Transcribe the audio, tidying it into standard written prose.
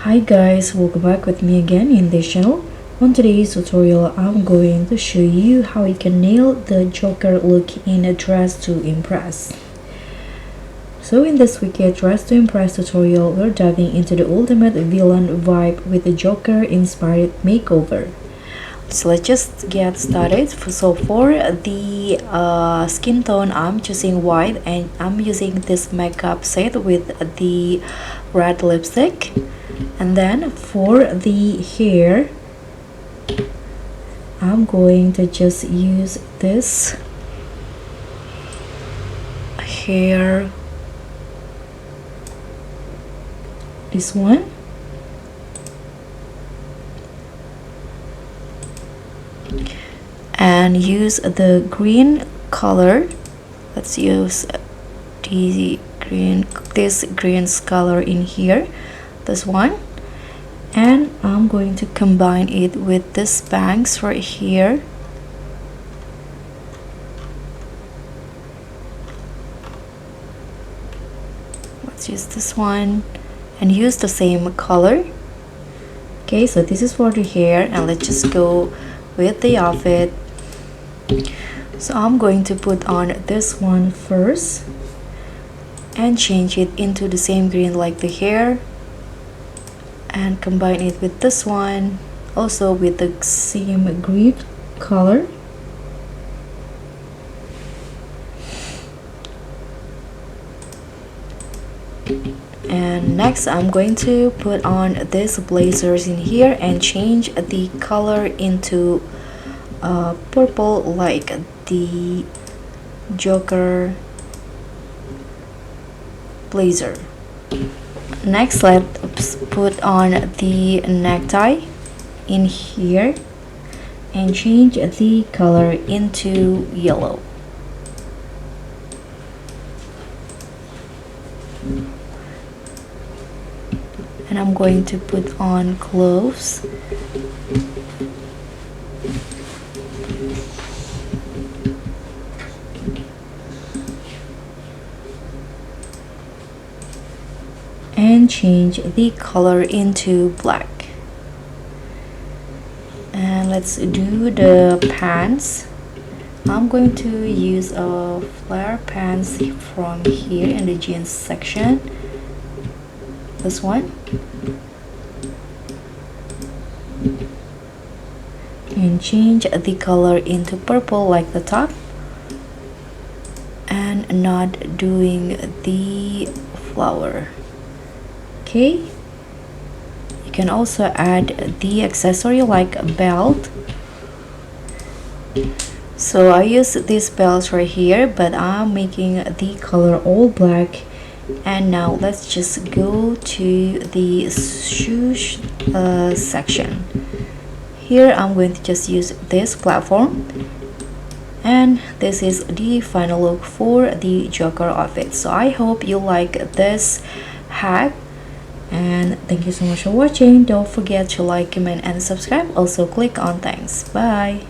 Hi guys, welcome back with me again in this channel. On today's tutorial, I'm going to show you how you can nail the Joker look in a Dress to Impress. So in this wicked Dress to Impress tutorial, we're diving into the ultimate villain vibe with the Joker inspired makeover. So let's just get started. So for the skin tone, I'm choosing white and I'm using this makeup set with the red lipstick. And then for the hair, I'm going to just use this hair, this one, and use the green color. Let's use this green color in here, this one, and I'm going to combine it with this bangs right here. Let's use this one and use the same color. Okay, so this is for the hair, and let's just go with the outfit. So I'm going to put on this one first and change it into the same green like the hair, and combine it with this one also with the same green color. And next I'm going to put on these blazers in here and change the color into purple like the Joker blazer. Next, let's put on the necktie in here and change the color into yellow. And I'm going to put on gloves. And change the color into black. And let's do the pants. I'm going to use a flare pants from here in the jeans section, this one, and change the color into purple like the top, and not doing the flower. Okay, you can also add the accessory like a belt. So I use these belts right here, but I'm making the color all black. And now let's just go to the shoes section. Here I'm going to just use this platform, and this is the final look for the Joker outfit. So I hope you like this hack, and thank you so much for watching. Don't forget to like, comment, and subscribe. Also click on thanks. Bye.